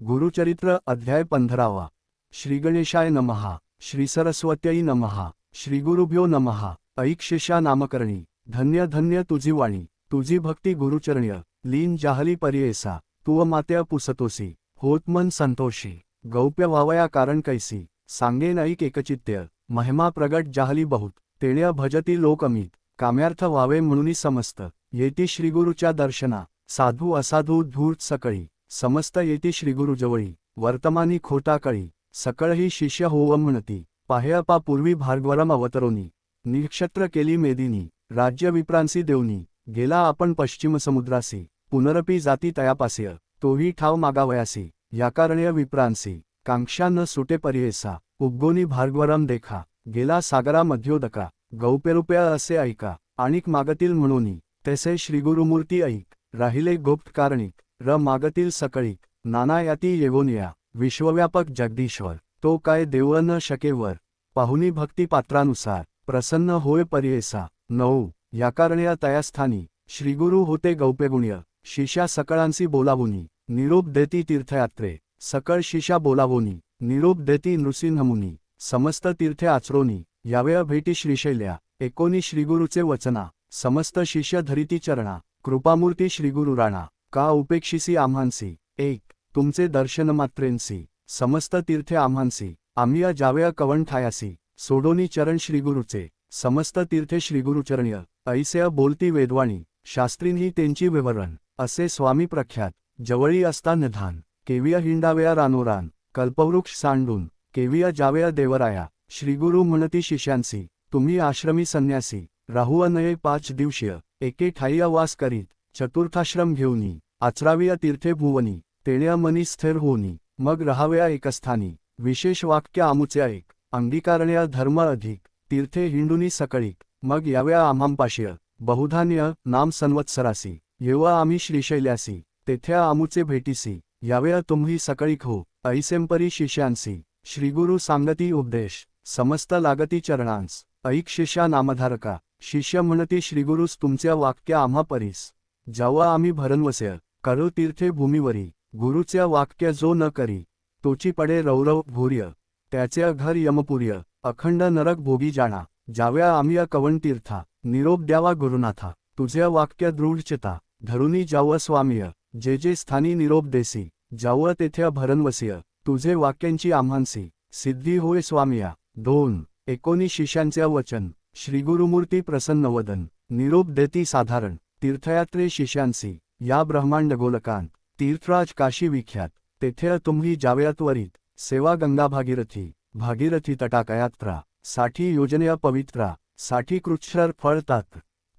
गुरुचरित्र अध्याय 15. श्रीगणेशाय नमः. श्रीसरस्वत्यै नमः. श्रीगुरुभ्यो नमः. ऐक शिष्या नामकरणी. धन्य धन्य तुझी वाणी, तुझी भक्ती गुरुचरण्य. लीन जाहली पर्येसा, तू मात्या पुसतोसी. होत मन संतोषी, गौप्य व्हावया कारण कैसी. सांगेन ऐक एकचित्य, महिमा प्रगट जाहली बहुत. तेण्या भजती लोक अमित, काम्यार्थ व्हावे म्हणूनी समस्त. येती श्रीगुरुच्या दर्शना, साधू असाधू धूर्त सकळी. समस्त येती श्रीगुरुजवळी, वर्तमानी खोटा कळी. सकळही शिष्य होव म्हणती, पाह्यपा पूर्वी भार्गवरम अवतरोनी. निक्षत्र केली मेदिनी, राज्य विप्रांसी देवनी. गेला आपण पश्चिम समुद्रासी, पुनरपी जाती तयापास्य. तोही ठाव मागावयासी, याकारण्य विप्रांसी. कांक्षा न सुटे पर्येसा, उद्गोनी भार्गवरम देखा. गेला सागरा मध्योदका, गौप्यरूप्या असे ऐका. आणिक मागतील म्हणूनी, तैसे श्रीगुरुमूर्ती ऐक. राहिले गुप्त कारणिक, र मागतील सकळीक. नाना याती येवोनिया, विश्वव्यापक जगदीश्वर. तो काय देव न शकेवर, पाहुनी भक्ती पात्रानुसार. प्रसन्न होय पर्येसा. 9. याकारण्या तयास्थानी, श्रीगुरु होते गौप्यगुण्य. शिष्या सकळांसी बोलावुनी, निरोप देती तीर्थयात्रे. सकळ शिष्या बोलावोनी, निरोप देती नृसिंहमुनी. समस्त तीर्थे आचरोनी, यावेळा भेटी श्रीशैल्या. एकोनी श्रीगुरुचे वचना, समस्त शिष्य धरिती चरणा. कृपामूर्ती श्रीगुरु राणा, का उपेक्षिसी आम्हांसी. 1. तुमचे दर्शन मात्रेंसी, समस्त तीर्थे आम्हांसी. आम्ही जावेया कवण ठायासी, सोडोनी चरण श्रीगुरुचे. समस्त तीर्थे श्रीगुरुचरण्य, ऐसेय बोलती वेदवाणी. शास्त्रींही त्यांची विवरण, असे स्वामी प्रख्यात. जवळी असता निधान, केविया हिंडावेया रानोरान. कल्पवृक्ष सांडून, केविया जावेया देवराया. श्रीगुरु म्हणती शिष्यांसी, तुम्ही आश्रमी संन्यासी. राहू नये 5 दिवशीय, एके ठाईया वास करीत. चतुर्थाश्रम घेऊनी, आचराविया तीर्थे भुवनी. तेण्या मनी स्थिर होनी, मग रहावया एकस्थानी. विशेष वाक्य आमुचे ऐक, अंगीकारण्या धर्म अधिक. तीर्थे हिंडुनी सकळीक, मग याव्या आम्हांपाश्य. बहुधान्य नाम संवत्सरासी, येवा आम्ही श्रीशैल्यासी. तेथे आमुचे भेटीसी, याव्या तुम्ही सकळीक हो. ऐसेंपरी शिष्यांसी, श्रीगुरु सांगती उपदेश. समस्त लागती चरणांस, ऐक शिष्या नामधारका. शिष्य म्हणती श्रीगुरुस तुमच्या वाक्य आम्हा परीस. जावा आम्ही भरणवस्य, करो तीर्थे भूमीवरी. गुरुच्या वाक्य जो न करी, तोची पडे रौरव भूर्य. त्याचे घर यमपुर्य, अखंड नरक भोगी जाणा. जाव्या आम्ही कवण तीर्था, निरोप द्यावा गुरुनाथा. तुझ्या वाक्य दृढचिता, धरुनी जाव स्वामीय. जे जे स्थानी निरोप देसी, जाव तेथे भरणवसीय. तुझे वाक्यांची आम्हांसी, सिद्धी होय स्वामिया. 2. एकोनी शिष्यांचे वचन, श्रीगुरुमूर्ती प्रसन्नवदन. निरोप देती साधारण, तीर्थयात्रे शिष्यांसी. या ब्रह्मांड गोलकांत, तीर्थराज काशी विख्यात. तेथे तुम्ही जाव्या त्वरित. सेवा गंगा भागीरथी, भागीरथी तटाकयात्रा. साठी योजनेया पवित्रा, साठी कृच्छ्रर फळतात.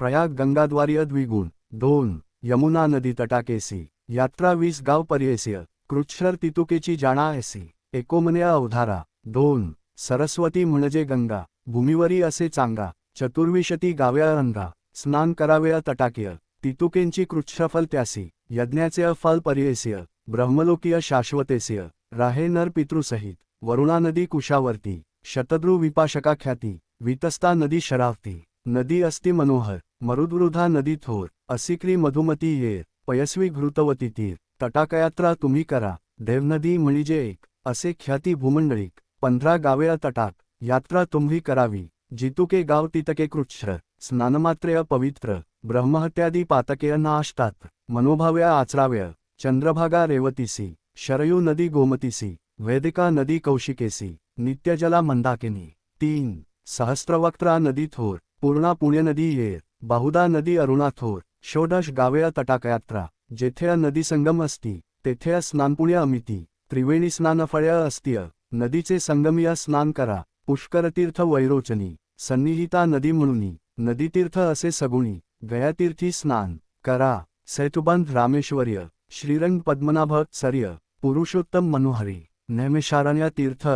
प्रयाग गंगाद्वार्य द्विगुण. 2. यमुना नदी तटाकेसी, यात्रा 20 गाव पर्येस्य. कृच्छ्रर तितुकेची जाणा ऐसी, एकोमन्या अवधारा. 2. सरस्वती म्हणजे गंगा, भूमीवरी असे चांगा. चतुर्विशती गाव्या अंगा, स्नान करावेया तटाकीय. तितुकेंची कृच्छ्रफल त्यासी, यज्ञाचे फल पर्येस्य. ब्रह्मलोकीय शाश्वतेस्य, राहे नर पितृसहित. वरुणा नदी कुशावर्ती, शतद्रु विपाशका ख्याती. वितस्ता नदी शरावती, नदी अस्ति मनोहर. मरुद्वृधा नदी थोर, असिक्री मधुमती येर. पयस्वी घृतवती तीर, तटाकयात्रा तुम्ही करा. देवनदी म्हणजे एक, असे ख्याती भूमंडळीक. 15 गावेया तटाक, यात्रा तुम्ही करावी. जितुके गाव तितके कृच्छ्र, स्नानमात्रेय पवित्र. ब्रह्महत्यादी पातकेय नाष्टात, मनोभाव्या आचराव्य. चंद्रभागा रेवतीसी, शरयू नदी गोमतीसी. वेदिका नदी कौशिकेसी, नित्यजला मंदाकिनी. 3. सहस्त्रवक्त्रा नदी थोर, पूर्णा पुण्यनदी येर. बाहुदा नदी अरुणा थोर. षोडश गावेया तटाकयात्रा, जेथे नदी संगम असती, तेथे स्नानपुण्य अमिती. त्रिवेणी स्नानफळ्य अस्तिय, नदीचे संगमिया स्नान करा. पुष्करतीर्थ वैरोचनी, सन्निहिता नदी म्हणूनी. नदीतीर्थ असे सगुणी, गयातीर्थी स्नान करा. सेतुबंध रामेश्वर्य, श्रीरंग पद्मनाभ सर्य. पुरुषोत्तम मनोहरी, नैमिषारण्य तीर्थ.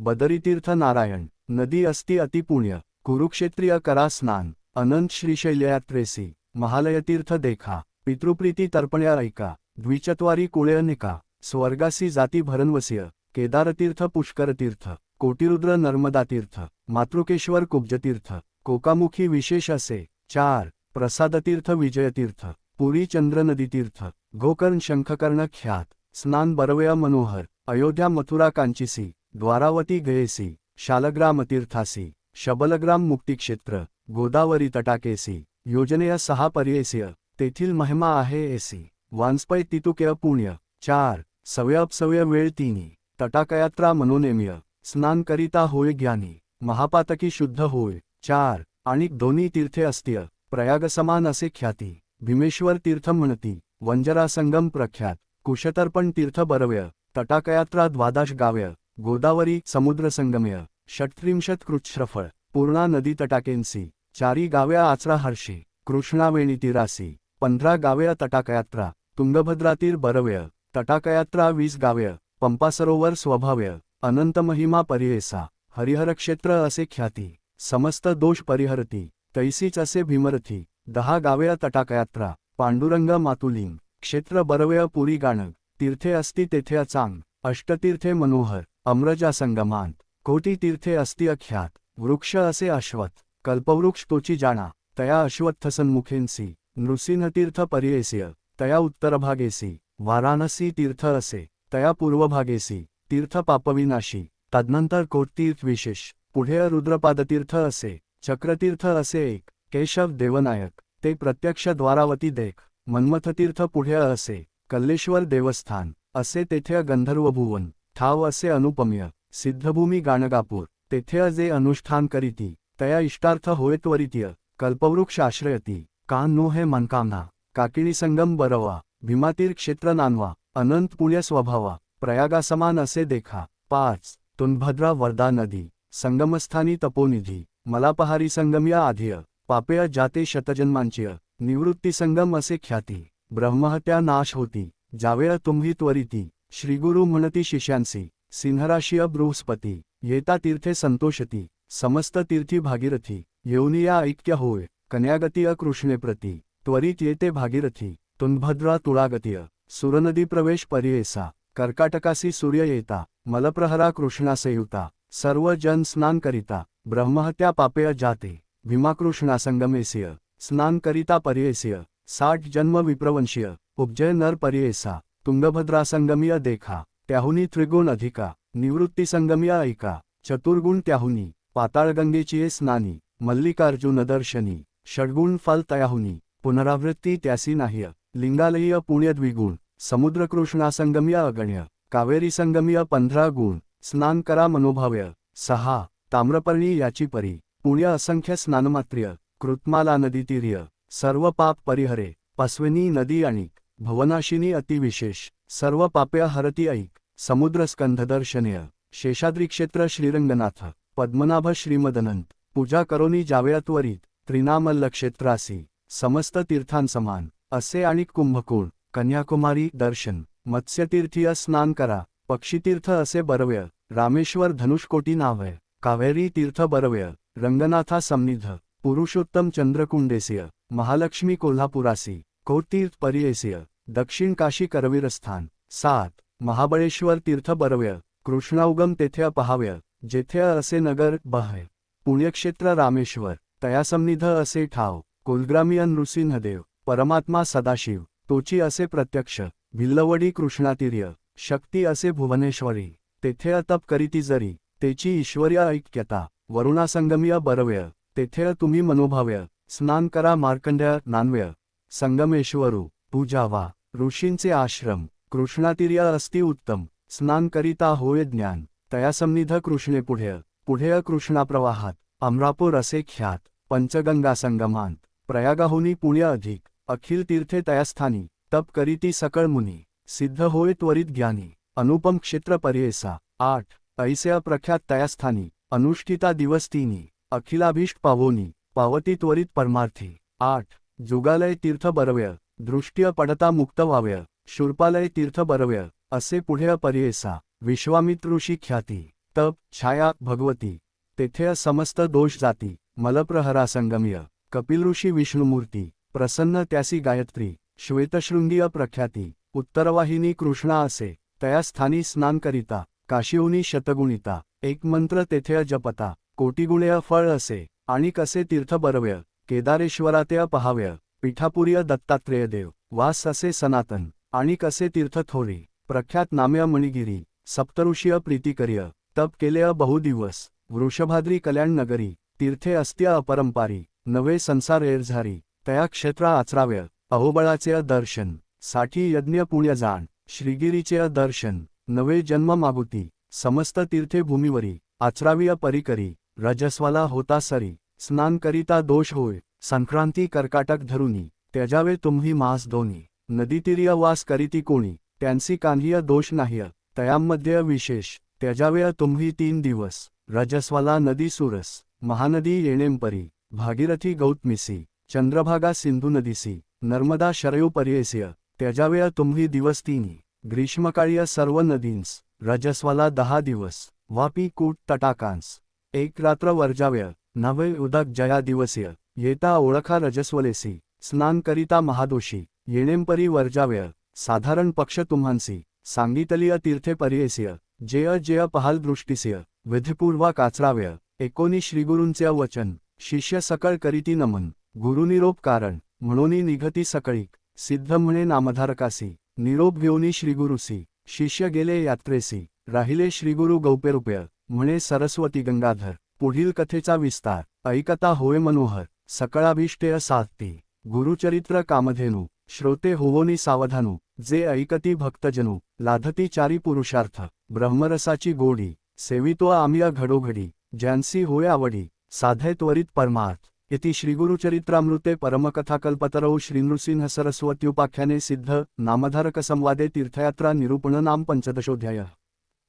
बदरीतीर्थ नारायण, नदी अस्ति अतिपुण्य. कुरुक्षेत्रीय करा स्नान, अनंत श्रीशैलयात्रेसी. महालयतीर्थ देखा, पितृप्रीती तर्पण्या ऐका. द्विचत्वारी कुळे निका, स्वर्गासी जाती भरणवस्य. केदारतीर्थ पुष्करतीर्थ, कोटिरुद्र नर्मदातीर्थ. मातृकेश्वर कुब्जतीर्थ, कोकामुखी विशेष असे. 4. प्रसादतीर्थ विजयतीर्थ, पुरी चंद्रनदीतीर्थ. गोकर्ण शंखकर्ण ख्यात, स्नान बरवय मनोहर, अयोध्या मथुरा कांचीसी, द्वारावती गयेसी, शालग्राम तीर्थासी, शबलग्राम मुक्तिक्षेत्र, गोदावरी तटाकेसी, योजनेय 6 पर्ययस्य, तेथील महिमा आहे एसी, वांस्पै तितुकेय पुण्य. 4. सवय अपसवय वेळ 3. तटाकयात्रा मनोनेम्य, स्नान करिता होय ज्ञानी, महापातकी शुद्ध होय. 4. आणि दोन्ही तीर्थे अस्त्य, प्रयाग समान असे ख्याती, भीमेश्वर तीर्थ म्हणती, वंजरा संगम प्रख्यात, कुशतर्पण तीर्थ बरवय, तटाकयात्रा द्वादश गाव्य, गोदावरी समुद्र संगमय, 38 कृच्छ्रफळ, पूर्णा नदी तटाकेंसी, 4 गाव्या आचरा हर्षी, कृष्णावेणी तीरासी, 15 गाव्य तटाकयात्रा, तुंगभद्रा तीर बरवय, तटाकयात्रा 20 गाव्य, पंपा सरोवर स्वभाव्य, अनंत महिमा परियेसा, हरिहर क्षेत्र असे ख्याती, समस्त दोष परिहरती, तैसीच असे भीमरथी, 10 गाव्य तटाकयात्रा, पांडुरंग मातुलिंग, क्षेत्र बरवय पुरी गाणग, तीर्थे अस्ति तेथे अचांग, अष्टतीर्थे मनोहर, अम्रजा संगमांत, कोटी तीर्थे अस्ति अख्यात, वृक्ष असे अश्वत्थ, कल्पवृक्ष तोची जाणा, तया अश्वत्थ सन्मुखेंसी, नृसिंहतीर्थ पर्येस्य, तया उत्तरभागेसी, वाराणसी तीर्थ असे, तया पूर्वभागेसी, तीर्थ पापविनाशी, तदनंतर कोटतीर्थ विशेष, पुढे रुद्रपादतीर्थ असे, चक्रतीर्थ असे एक, केशव देवनायक, ते प्रत्यक्ष द्वारावती देख, मन्मथतीर्थ पुढे असे, कल्लेश्वर देवस्थान, असे तेथे गंधर्वभुवन, ठाव असे अनुपम्य, सिद्धभूमी गाणगापूर, तेथे अजे अनुष्ठान करीती, तया इष्टार्थ होय त्वरितीय, कल्पवृक्ष आश्रयती, कान नो हे मनकामना, काकिणी संगम बरवा, भीमातीर क्षेत्र नानवा, अनंत पुण्य स्वभावा, प्रयागा समान असे देखा. 5. तुंगभद्रा वर्धा नदी, संगमस्थानी तपोनिधी, मलापहारी संगमया आधिय, पापेय जाते शतजन्मांचिय, निवृत्ती संगम असे ख्याती, ब्रह्महत्या नाश होती, जावेय तुम्ही त्वरिती, श्रीगुरु म्हणती शिष्यांसी, सिंहराशीय बृहस्पती, येता तीर्थे संतोषती, समस्त तीर्थी भागीरथी, येऊनिया ऐक्य होय, कन्यागतीय कृष्णेप्रती, त्वरित येते भागीरथी, तुंगभद्रा तुळागतीय, सुरनदी प्रवेश पर्येसा, कर्काटकासी सूर्य येता, मलप्रहरा कृष्णासयुता, सर्व जन स्नान करिता, ब्रह्महत्या पापेय जाते, भीमाकृष्णा संगमेस्य, स्नान करिता पर्येस्य, 60 जन्म विप्रवंशीय, उपजय नर पर्येसा, तुंगभद्रा संगमीय देखा, त्याहुनी त्रिगुण अधिका, निवृत्ती संगमीय ऐका, चतुर्गुण त्याहुनी, पाताळगंगेची स्नानी, मल्लिकार्जुन दर्शनी, षड्गुण फल तयाहुनी, पुनरावृत्ती त्यासी नाह्य, लिंगालयीय पुण्य द्विगुण, समुद्रकृष्णा संगमीय अगण्य, कावेरी संगमीय 15 गुण, स्नान करा मनोभाव्य. 6. ताम्रपर्णी याची परी, पुण्य असंख्य स्नानमात्र्य, कृतमाला नदी तीर्य, सर्व पाप परिहरे, पास्विनी नदी आणिक, भवनाशिनी अतिविशेष, सर्व पापे हरती ऐक, समुद्र स्कंधदर्शनीय, शेषाद्री क्षेत्र श्रीरंगनाथ, पद्मनाभ श्रीमदनंत, पूजा करोनी जावे त्वरित, त्रिनामल्ल क्षेत्रासी, समस्त तीर्थांसमान, असे आणि कुंभकोण, कन्याकुमारी दर्शन, मत्स्यतीर्थीय स्नान करा, पक्षीतीर्थ असे बरवय, रामेश्वर धनुष्कोटी नावय, कावेरी तीर्थ बरवय, रंगनाथा समनिध, पुरुषोत्तम चंद्रकुंडेस्य, महालक्ष्मी कोल्हापुरासी, कोटतीर्थ पर्येस्य, दक्षिण काशी करवीरस्थान. 7. महाबळेश्वर तीर्थ बरवय, कृष्णाउगम तेथे पहाव्य, जेथे असे नगर बहय, पुण्यक्षेत्र रामेश्वर, तयासमनिध असे ठाव, कुलग्रामीय नृसिंहदेव, परमात्मा सदाशिव, तोची असे प्रत्यक्ष, भिल्लवडी कृष्णातीर्य, शक्ती असे भुवनेश्वरी, तेथे अतप करीती जरी, तेची ईश्वर्य ऐक्यता, वरुणासंगमीय बरवय, तेथे तुम्ही मनोभाव्य, स्नान करा मार्कंड्य नान्वय, संगमेश्वरू, पूजावा, ऋषींचे आश्रम, कृष्णातीर्य अस्ति उत्तम, स्नान करिता होय ज्ञान, तयासमनिध कृष्णे पुढे कृष्णा प्रवाहात, अमरापूर असे ख्यात, पंचगंगा संगमांत, प्रयागाहुनी पुण्य अधिक, अखिल तीर्थे तयास्थानी, तप करीती सकळ मुनी, सिद्ध होय त्वरित ज्ञानी, अनुपम क्षेत्र पर्येसा. 8. ऐसे प्रख्यात तयास्थानी, अनुष्ठिता दिवस 3, अखिलाभीष्ट पावोनी, पावती त्वरित परमार्थी. 8. जुगालय तीर्थ बरवय, दृष्ट्य पडता मुक्त व्हाव्य, शूर्पालय तीर्थ बरवय, असे पुढे पर्येसा, विश्वामित्र ऋषी ख्याती, तप छाया भगवती, तेथे समस्त दोष जाती, मलप्रहरा संगम्य, कपिल ऋषी विष्णुमूर्ती, प्रसन्न त्यासी गायत्री, श्वेतशृंगीय प्रख्याती, उत्तरवाहिनी कृष्णा असे, तया स्थानी स्नान करिता, काशीहुनी शतगुणिता, एक मंत्र तेथे जपता, कोटीगुणेय फळ असे, आणि कसे तीर्थ बरवय, केदारेश्वराते पहाव्य, पिठापुरीय दत्तात्रेय देव, वास असे सनातन, आणि कसे तीर्थ थोरी, प्रख्यात नाम्य मणिगिरी सप्तऋषीय प्रीतिकर्य तप केलेय बहुदिवस वृषभाद्री कल्याण नगरी तीर्थे अस्त्य अपरंपारी नवे संसार एरझारी तया क्षेत्रा आचराव्य अहोबळाचे दर्शन साठी यज्ञ पुण्य जाण श्रीगिरीचे दर्शन नवे जन्म मागुती समस्त तीर्थे भूमीवरी आचराविय परिकरी रजस्वाला होता सरी स्नान करिता दोष होय संक्रांती कर्काटक धरुनी त्याजावे तुम्ही मास दोन्ही नदीतीर्य वास करीती कोणी त्यांसी कान्ह्य दोष नाह्य तयामध्ये विशेष त्याजावे तुम्ही 3 दिवस रजस्वाला नदी सुरस महानदी येणेंपरी भागीरथी गौतमीसी चंद्रभागा सिंधू नदीसी नर्मदा शरयू पर्येस्य त्याजावे तुम्ही दिवस 3 ग्रीष्मकाळीय सर्व नदींस रजस्वाला 10 दिवस वापी कूट तटाकांस 1 रात्र वर्जाव्य नवे उदक जया दिवस्य येता ओळखा रजस्वलेसी स्नान करिता महादोषी येणेंपरी वर्जाव्य साधारण पक्ष तुम्हांसी सांगितलीय तीर्थे पर्येस्य जेय जेय पहाल दृष्टीस्य विधिपूर्वक आचराव्य 19 श्रीगुरूंचे वचन शिष्य सकळ करीती नमन गुरुनिरोप कारण म्हणोनी निघती सकळीक सिद्ध म्हणे नामधारकासी निरोप घेऊनी श्रीगुरुसी शिष्य गेले यात्रेसी राहिले श्रीगुरु गौपेरुपय म्हणे सरस्वती गंगाधर पुढील कथेचा विस्तार ऐकता होय मनोहर सकळाभीष्टेय साधती गुरुचरित्र कामधेनू श्रोते होवोनी सावधानू जे ऐकती भक्तजनू लाधती चारी पुरुषार्थ ब्रह्मरसाची गोडी सेवितो आम्या घडोघडी ज्यांसी होय आवडी साधे त्वरित परमार्थ इति श्रीगुरुचरित्रामृते परमकथाकल्पतरौ श्रीनृसिंह सरस्वत्युपाख्याने सिद्ध नामधारक संवादे तीर्थयात्रा निरूपण नाम 15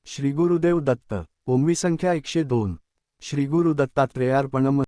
श्रीगुरुदेव दत्त ओंवी संख्या 102 श्रीगुरु दत्तात्रेयार्पणम।